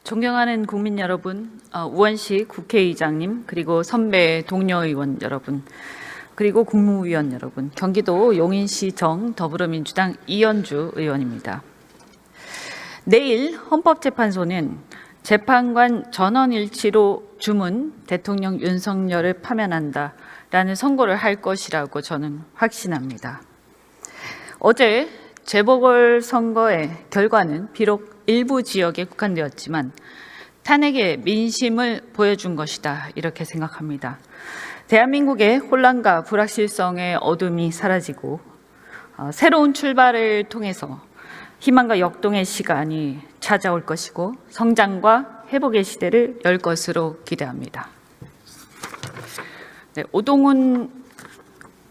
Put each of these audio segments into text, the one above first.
존경하는 국민 여러분, 우원식 국회의장님, 그리고 선배 동료 의원 여러분, 그리고 국무위원 여러분, 경기도 용인시정 더불어민주당 이현주 의원입니다. 내일 헌법재판소는 재판관 전원일치로 주문 대통령 윤석열을 파면한다라는 선고를 할 것이라고 저는 확신합니다. 어제 재보궐선거의 결과는 비록 일부 지역에 국한되었지만 탄핵의 민심을 보여준 것이다, 이렇게 생각합니다. 대한민국의 혼란과 불확실성의 어둠이 사라지고 새로운 출발을 통해서 희망과 역동의 시간이 찾아올 것이고 성장과 회복의 시대를 열 것으로 기대합니다. 네, 오동훈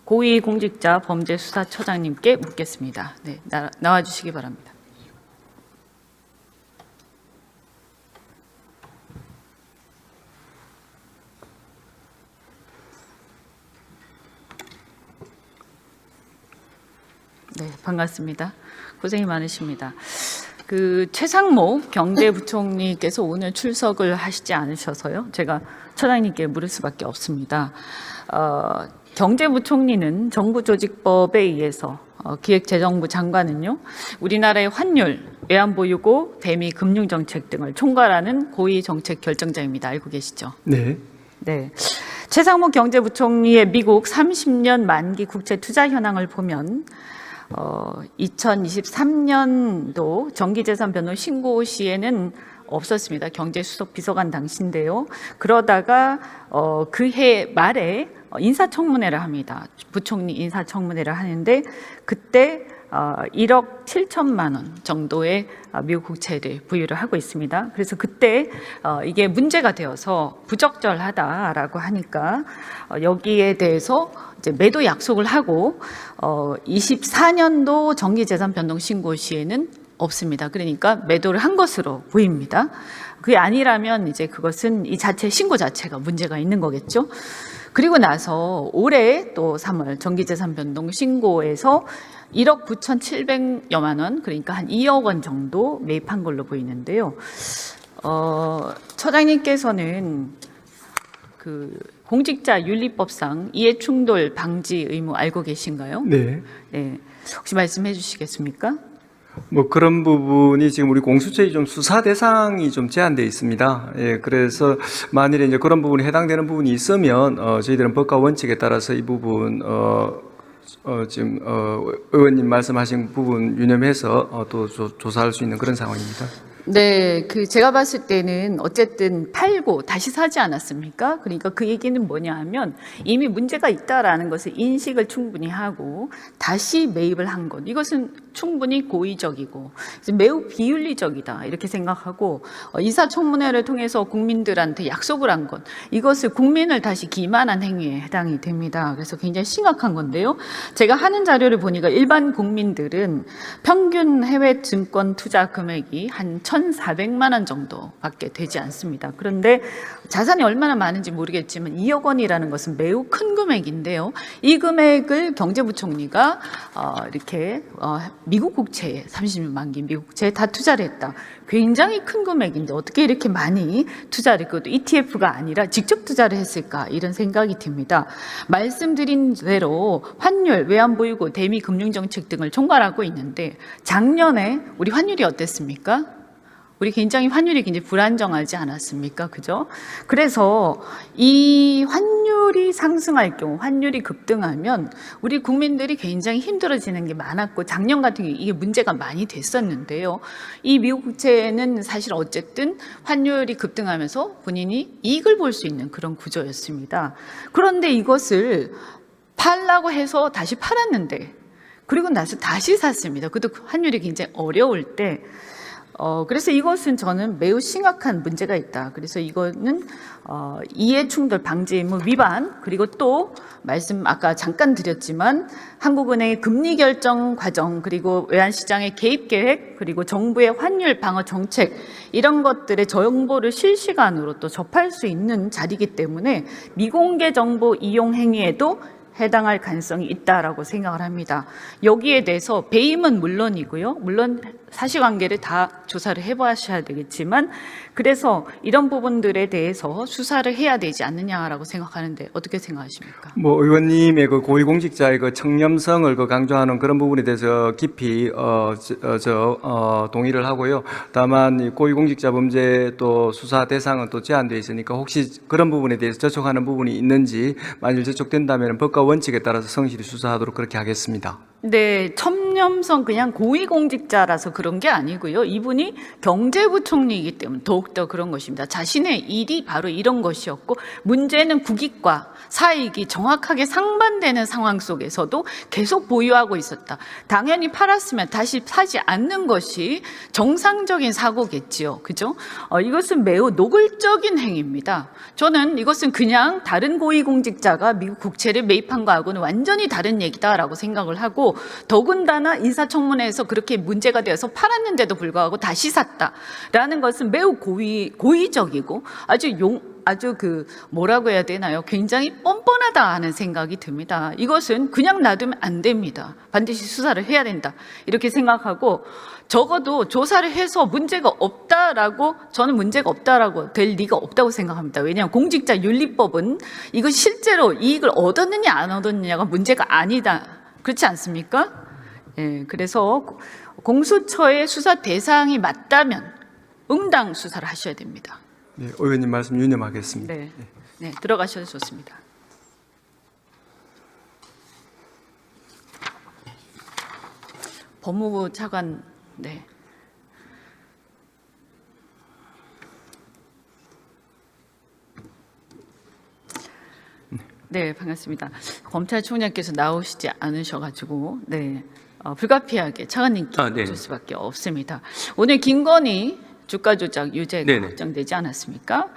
고위공직자 범죄수사처장님께 묻겠습니다. 네, 나와주시기 바랍니다. 네, 반갑습니다. 고생이 많으십니다. 최상목 경제부총리께서 오늘 출석을 하시지 않으셔서요, 제가 처장님께 물을 수밖에 없습니다. 경제부총리는 정부조직법에 의해서 기획재정부 장관은요, 우리나라의 환율, 외환보유고, 대미 금융정책 등을 총괄하는 고위 정책 결정자입니다. 알고 계시죠? 네. 네. 최상목 경제부총리의 미국 30년 만기 국채 투자 현황을 보면 2023년도 정기재산 변동 신고 시에는 없었습니다. 경제수석 비서관 당시인데요. 그러다가 그해 말에 인사청문회를 합니다. 부총리 인사청문회를 하는데 그때 1억 7천만 원 정도의 미국 국채를 부유를 하고 있습니다. 그래서 그때 이게 문제가 되어서 부적절하다라고 하니까 여기에 대해서 이제 매도 약속을 하고 24년도 정기재산 변동 신고 시에는 없습니다. 그러니까 매도를 한 것으로 보입니다. 그게 아니라면 이제 그것은 이 자체 신고 자체가 문제가 있는 거겠죠. 그리고 나서 올해 또 3월 정기재산 변동 신고에서 1억 9,700여만 원, 그러니까 한 2억 원 정도 매입한 걸로 보이는데요. 처장님께서는 공직자 윤리법상 이해충돌 방지 의무 알고 계신가요? 네. 네. 혹시 말씀해 주시겠습니까? 그런 부분이 지금 우리 공수처의 좀 수사 대상이 좀 제한되어 있습니다. 예, 그래서 만일에 이제 그런 부분이 해당되는 부분이 있으면 저희들은 법과 원칙에 따라서 이 부분 지금 의원님 말씀하신 부분 유념해서 또 조사할 수 있는 그런 상황입니다. 네, 제가 봤을 때는 어쨌든 팔고 다시 사지 않았습니까? 그러니까 그 얘기는 뭐냐 하면 이미 문제가 있다라는 것을 인식을 충분히 하고 다시 매입을 한 것. 이것은 충분히 고의적이고 매우 비윤리적이다, 이렇게 생각하고 인사청문회를 통해서 국민들한테 약속을 한 것. 이것을 국민을 다시 기만한 행위에 해당이 됩니다. 그래서 굉장히 심각한 건데요. 제가 하는 자료를 보니까 일반 국민들은 평균 해외 증권 투자 금액이 한 1,400만 원 정도밖에 되지 않습니다. 그런데 자산이 얼마나 많은지 모르겠지만 2억 원이라는 것은 매우 큰 금액인데요. 이 금액을 경제부총리가 이렇게 미국 국채에 30년 만기 미국 국채에 다 투자를 했다. 굉장히 큰 금액인데 어떻게 이렇게 많이 투자를, 그것도 ETF가 아니라 직접 투자를 했을까, 이런 생각이 듭니다. 말씀드린 대로 환율, 외환보유고, 대미 금융정책 등을 총괄하고 있는데 작년에 우리 환율이 어땠습니까? 우리 환율이 굉장히 불안정하지 않았습니까? 그죠? 그래서 이 환율이 상승할 경우, 환율이 급등하면 우리 국민들이 굉장히 힘들어지는 게 많았고, 작년 같은 경우 이게 문제가 많이 됐었는데요. 이 미국 국채는 사실 어쨌든 환율이 급등하면서 본인이 이익을 볼 수 있는 그런 구조였습니다. 그런데 이것을 팔라고 해서 다시 팔았는데, 그리고 나서 다시 샀습니다. 그것도 환율이 굉장히 어려울 때. 그래서 이것은 저는 매우 심각한 문제가 있다. 그래서 이거는 이해충돌 방지 의무 위반, 그리고 또 말씀 아까 잠깐 드렸지만 한국은행의 금리 결정 과정, 그리고 외환시장의 개입 계획, 그리고 정부의 환율 방어 정책, 이런 것들의 정보를 실시간으로 또 접할 수 있는 자리이기 때문에 미공개 정보 이용 행위에도 해당할 가능성이 있다라고 생각을 합니다. 여기에 대해서 배임은 물론이고요. 물론 사실관계를 다 조사를 해보셔야 되겠지만 그래서 이런 부분들에 대해서 수사를 해야 되지 않느냐라고 생각하는데 어떻게 생각하십니까? 뭐 의원님의 그 고위공직자의 그 청렴성을 그 강조하는 그런 부분에 대해서 깊이 동의를 하고요. 다만 이 고위공직자 범죄 또 수사 대상은 또 제한되어 있으니까 혹시 그런 부분에 대해서 저촉하는 부분이 있는지 만일 저촉된다면 법과 원칙에 따라서 성실히 수사하도록 그렇게 하겠습니다. 네, 청렴성 그냥 고위공직자라서 그런 게 아니고요. 이분이 경제부총리이기 때문에 더욱더 그런 것입니다. 자신의 일이 바로 이런 것이었고 문제는 국익과 사익이 정확하게 상반되는 상황 속에서도 계속 보유하고 있었다. 당연히 팔았으면 다시 사지 않는 것이 정상적인 사고겠지요. 그죠? 이것은 매우 노골적인 행위입니다. 저는 이것은 그냥 다른 고위공직자가 미국 국채를 매입한 거하고는 완전히 다른 얘기다라고 생각을 하고 더군다나 인사청문회에서 그렇게 문제가 되어서 팔았는데도 불구하고 다시 샀다라는 것은 매우 고의적이고 아주 뭐라고 해야 되나요? 굉장히 뻔뻔하다 하는 생각이 듭니다. 이것은 그냥 놔두면 안 됩니다. 반드시 수사를 해야 된다. 이렇게 생각하고 적어도 조사를 해서 문제가 없다라고 저는 문제가 없다라고 될 리가 없다고 생각합니다. 왜냐하면 공직자윤리법은 이거 실제로 이익을 얻었느냐 안 얻었느냐가 문제가 아니다. 그렇지 않습니까? 예, 그래서 공수처의 수사 대상이 맞다면 응당 수사를 하셔야 됩니다. 네, 의원님 말씀 유념하겠습니다. 네, 네, 들어가셔도 좋습니다. 법무부 차관, 네. 네, 반갑습니다. 검찰총장께서 나오시지 않으셔가지고, 네, 불가피하게 차관님께 줄 수밖에 없습니다. 오늘 김건희 주가 조작 유죄가 확정되지 않았습니까?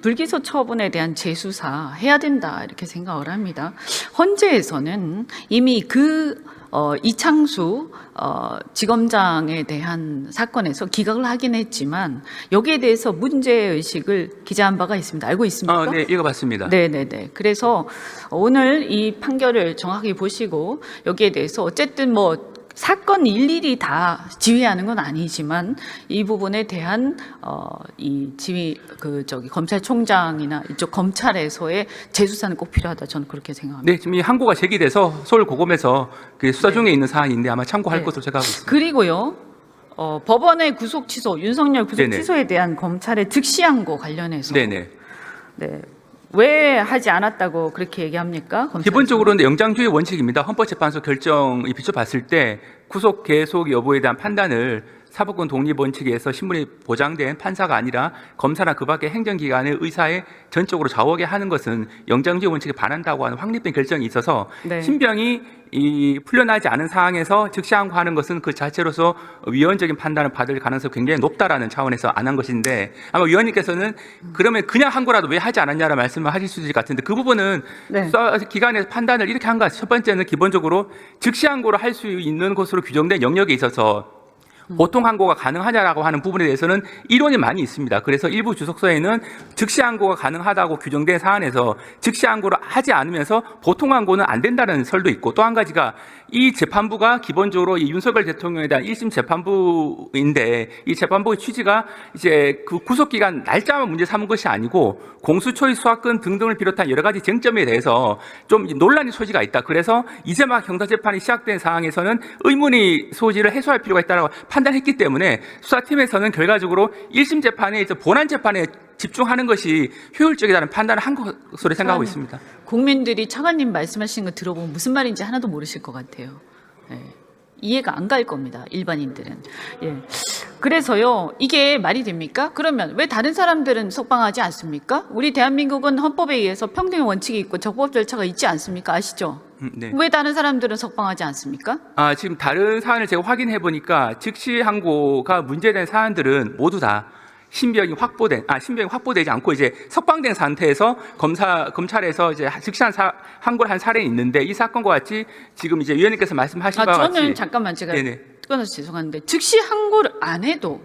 불기소 처분에 대한 재수사 해야 된다 이렇게 생각을 합니다. 헌재에서는 이미 이창수 지검장에 대한 사건에서 기각을 하긴 했지만 여기에 대해서 문제의식을 기재한 바가 있습니다. 알고 있습니까? 네, 읽어봤습니다. 네네네. 그래서 오늘 이 판결을 정확히 보시고 여기에 대해서 어쨌든 사건 일일이 다 지휘하는 건 아니지만 이 부분에 대한 이 지휘 검찰총장이나 이쪽 검찰에서의 재수사는 꼭 필요하다. 저는 그렇게 생각합니다. 네, 지금 이 항고가 제기돼서 서울 고검에서 수사 중에 있는 사안인데 아마 참고할 것으로 제가 하고 있습니다. 그리고요. 법원의 구속 취소, 윤석열 구속 취소에 대한 검찰의 즉시 항고 관련해서 네네. 네. 왜 하지 않았다고 그렇게 얘기합니까? 기본적으로는 영장주의 원칙입니다. 헌법재판소 결정이 비춰봤을 때 구속 계속 여부에 대한 판단을 사법권 독립 원칙에서 신분이 보장된 판사가 아니라 검사나 그 밖의 행정기관의 의사에 전적으로 좌우하게 하는 것은 영장주의 원칙에 반한다고 하는 확립된 결정이 있어서 신병이 풀려나지 않은 상황에서 즉시 항고하는 것은 그 자체로서 위헌적인 판단을 받을 가능성이 굉장히 높다라는 차원에서 안 한 것인데 아마 위원님께서는 그러면 그냥 항고라도 왜 하지 않았냐라는 말씀을 하실 수 있을 것 같은데 그 부분은 수사 기관에서 판단을 이렇게 한 것 같아요. 첫 번째는 기본적으로 즉시 항고를 할 수 있는 것으로 규정된 영역에 있어서 보통 항고가 가능하냐라고 하는 부분에 대해서는 이론이 많이 있습니다. 그래서 일부 주석서에는 즉시 항고가 가능하다고 규정된 사안에서 즉시 항고를 하지 않으면서 보통 항고는 안 된다는 설도 있고 또 한 가지가 이 재판부가 기본적으로 이 윤석열 대통령에 대한 1심 재판부인데 이 재판부의 취지가 이제 그 구속기간 날짜만 문제 삼은 것이 아니고 공수처의 수사권 등등을 비롯한 여러 가지 쟁점에 대해서 좀 논란의 소지가 있다. 그래서 이제 막 형사재판이 시작된 상황에서는 의문의 소지를 해소할 필요가 있다고 판단했기 때문에 수사팀에서는 결과적으로 1심 재판에 본안 재판에 집중하는 것이 효율적이라는 판단을 한 것으로 생각하고 있습니다. 국민들이 차관님 말씀하시는 거 들어보면 무슨 말인지 하나도 모르실 것 같아요. 예. 이해가 안 갈 겁니다. 일반인들은. 예. 그래서요, 이게 말이 됩니까? 그러면 왜 다른 사람들은 석방하지 않습니까? 우리 대한민국은 헌법에 의해서 평등의 원칙이 있고 적법 절차가 있지 않습니까? 아시죠? 네. 왜 다른 사람들은 석방하지 않습니까? 지금 다른 사안을 제가 확인해 보니까 즉시 항고가 문제된 사안들은 모두 다 신병이 확보되지 않고 이제 석방된 상태에서 검찰에서 이제 즉시한 항고를 한 사례는 있는데 이 사건과 같이 지금 이제 위원님께서 말씀하신 바와 같이 저는 잠깐만 제가 끊어서 죄송한데 즉시 항고를 안 해도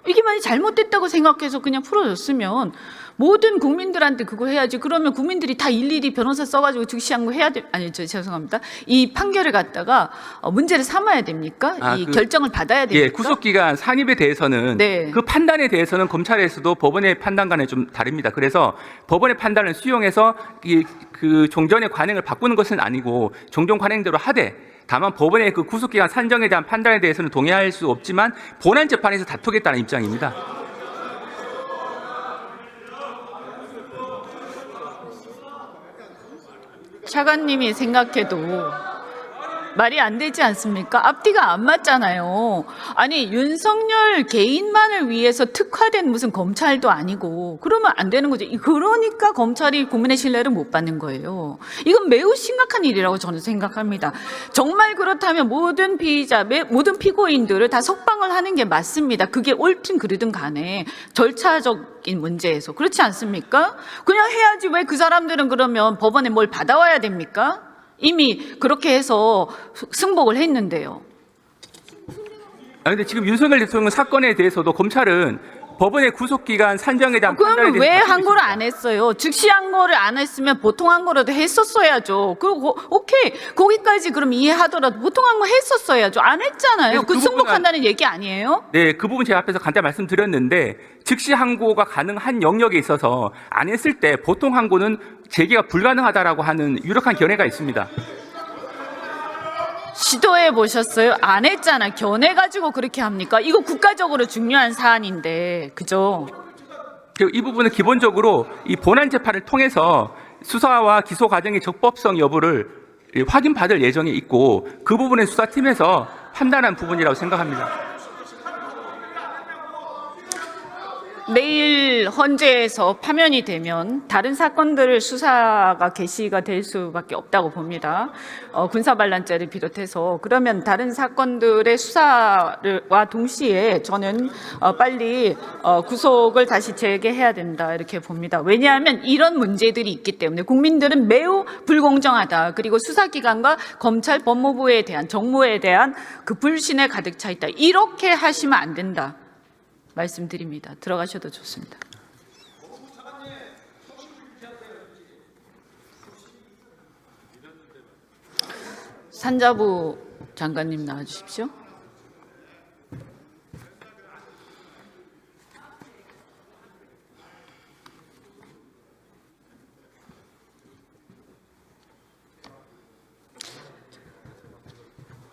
이게 만약 잘못됐다고 생각해서 그냥 풀어줬으면 모든 국민들한테 그거 해야지. 그러면 국민들이 다 일일이 변호사 써가지고 즉시한 거 해야 돼. 아니, 죄송합니다. 이 판결을 갖다가 문제를 삼아야 됩니까? 이 결정을 받아야 됩니까? 예, 구속기간 산입에 대해서는 네. 그 판단에 대해서는 검찰에서도 법원의 판단과는 좀 다릅니다. 그래서 법원의 판단을 수용해서 그 종전의 관행을 바꾸는 것은 아니고 종전 관행대로 하되, 다만 법원의 그 구속기간 산정에 대한 판단에 대해서는 동의할 수 없지만 본안 재판에서 다투겠다는 입장입니다. 차관님이 생각해도 말이 안 되지 않습니까? 앞뒤가 안 맞잖아요. 아니, 윤석열 개인만을 위해서 특화된 무슨 검찰도 아니고 그러면 안 되는 거죠. 그러니까 검찰이 국민의 신뢰를 못 받는 거예요. 이건 매우 심각한 일이라고 저는 생각합니다. 정말 그렇다면 모든 피의자, 모든 피고인들을 다 석방을 하는 게 맞습니다. 그게 옳든 그르든 간에 절차적인 문제에서. 그렇지 않습니까? 그냥 해야지 왜 그 사람들은 그러면 법원에 뭘 받아와야 됩니까? 이미 그렇게 해서 승복을 했는데요. 근데 지금 윤석열 대통령 사건에 대해서도 검찰은 법원의 구속기간 산정에 대한 판단에 그러면 대해서 왜 다투고 항고를 있습니다. 안 했어요? 즉시 항고를 안 했으면 보통 항고라도 했었어야죠. 그리고 오케이, 거기까지 그럼 이해하더라도 보통 항고 했었어야죠. 안 했잖아요. 그래서 그 그 승복한다는 얘기 아니에요? 네, 그 부분 제가 앞에서 간단히 말씀드렸는데, 즉시 항고가 가능한 영역에 있어서 안 했을 때 보통 항고는 제기가 불가능하다라고 하는 유력한 견해가 있습니다. 시도해 보셨어요? 안 했잖아. 견해가지고 그렇게 합니까? 이거 국가적으로 중요한 사안인데, 그죠? 그리고 이 부분은 기본적으로 이 본안 재판을 통해서 수사와 기소 과정의 적법성 여부를 확인받을 예정에 있고, 그 부분은 수사팀에서 판단한 부분이라고 생각합니다. 내일 헌재에서 파면이 되면 다른 사건들을 수사가 개시가 될 수밖에 없다고 봅니다. 군사반란죄를 비롯해서. 그러면 다른 사건들의 수사와 동시에 저는 빨리 구속을 다시 재개해야 된다 이렇게 봅니다. 왜냐하면 이런 문제들이 있기 때문에 국민들은 매우 불공정하다. 그리고 수사기관과 검찰, 법무부에 대한, 정무에 대한 그 불신에 가득 차 있다. 이렇게 하시면 안 된다. 말씀드립니다. 들어가셔도 좋습니다. 산자부 장관님 나와주십시오.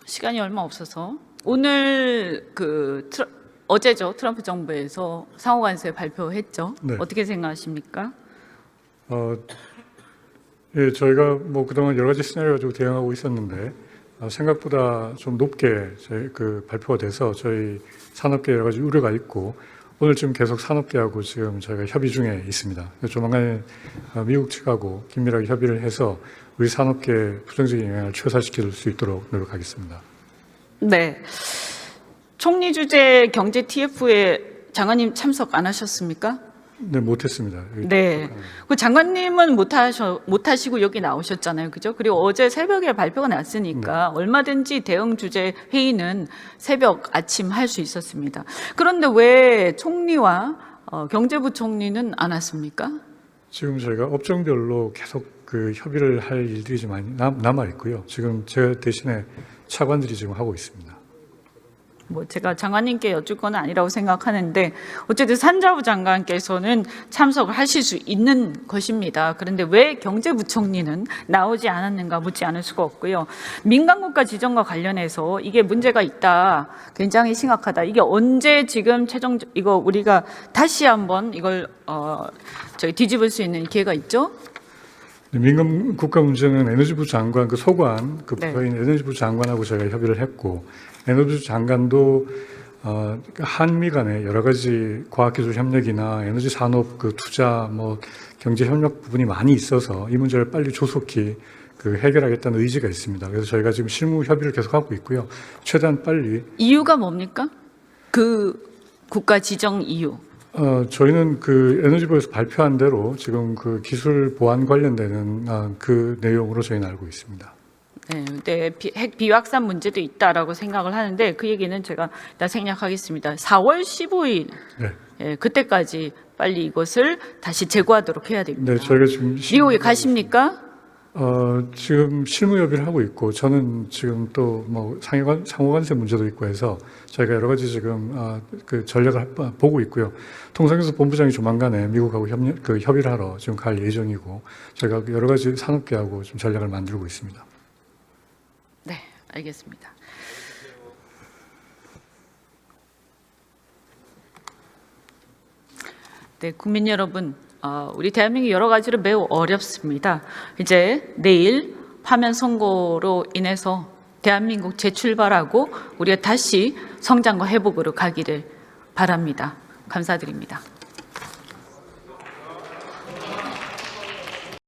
시간이 얼마 없어서 오늘 어제죠. 트럼프 정부에서 상호관세 발표했죠. 네. 어떻게 생각하십니까? 예, 저희가 뭐 그동안 여러 가지 시나리오 가지고 대응하고 있었는데 생각보다 좀 높게 그 발표가 돼서 저희 산업계 여러 가지 우려가 있고 오늘 지금 계속 산업계하고 지금 저희가 협의 중에 있습니다. 조만간 미국 측하고 긴밀하게 협의를 해서 우리 산업계에 부정적인 영향을 최소화시킬 수 있도록 노력하겠습니다. 네. 총리 주재 경제 TF에 장관님 참석 안 하셨습니까? 네, 못했습니다. 네. 그 장관님은 못하시고 여기 나오셨잖아요. 그죠? 그리고 어제 새벽에 발표가 났으니까 얼마든지 대응 주재 회의는 새벽 아침 할 수 있었습니다. 그런데 왜 총리와 경제부총리는 안 왔습니까? 지금 저희가 업종별로 계속 그 협의를 할 일들이 좀 많이 남아 있고요. 지금 제 대신에 차관들이 지금 하고 있습니다. 뭐 제가 장관님께 여쭐 건 아니라고 생각하는데 어쨌든 산자부 장관께서는 참석을 하실 수 있는 것입니다. 그런데 왜 경제부총리는 나오지 않았는가 묻지 않을 수가 없고요. 민간국가 지정과 관련해서 이게 문제가 있다. 굉장히 심각하다. 이게 언제 지금 이거 우리가 다시 한번 이걸 저희 뒤집을 수 있는 기회가 있죠? 민간 국가 문제는 에너지부 장관, 그 소관, 그 네. 부서인 에너지부 장관하고 저희가 협의를 했고, 에너지부 장관도 한미 간의 여러 가지 과학기술 협력이나 에너지 산업 그 투자, 뭐 경제 협력 부분이 많이 있어서 이 문제를 빨리 조속히 그 해결하겠다는 의지가 있습니다. 그래서 저희가 지금 실무 협의를 계속하고 있고요. 최대한 빨리. 이유가 뭡니까? 그 국가 지정 이유. 저희는 그 에너지부에서 발표한 대로 지금 그 기술 보안 관련되는 그 내용으로 저희는 알고 있습니다. 네, 근데 핵 비확산 문제도 있다라고 생각을 하는데 그 얘기는 제가 일단 생략하겠습니다. 4월 15일 네. 예, 그때까지 빨리 이것을 다시 제고하도록 해야 됩니다. 네, 저희가 지금 미국에 가십니까? 지금 실무 협의를 하고 있고 저는 지금 또 뭐 상호관세 문제도 있고 해서 저희가 여러 가지 지금 그 전략을 보고 있고요. 통상에서 본부장이 조만간에 미국하고 협의를 하러 지금 갈 예정이고 저희가 여러 가지 산업계하고 좀 전략을 만들고 있습니다. 네, 알겠습니다. 네, 국민 여러분, 우리 대한민국 여러 가지로 매우 어렵습니다. 이제 내일 파면 선고로 인해서 대한민국 재출발하고 우리가 다시 성장과 회복으로 가기를 바랍니다. 감사드립니다.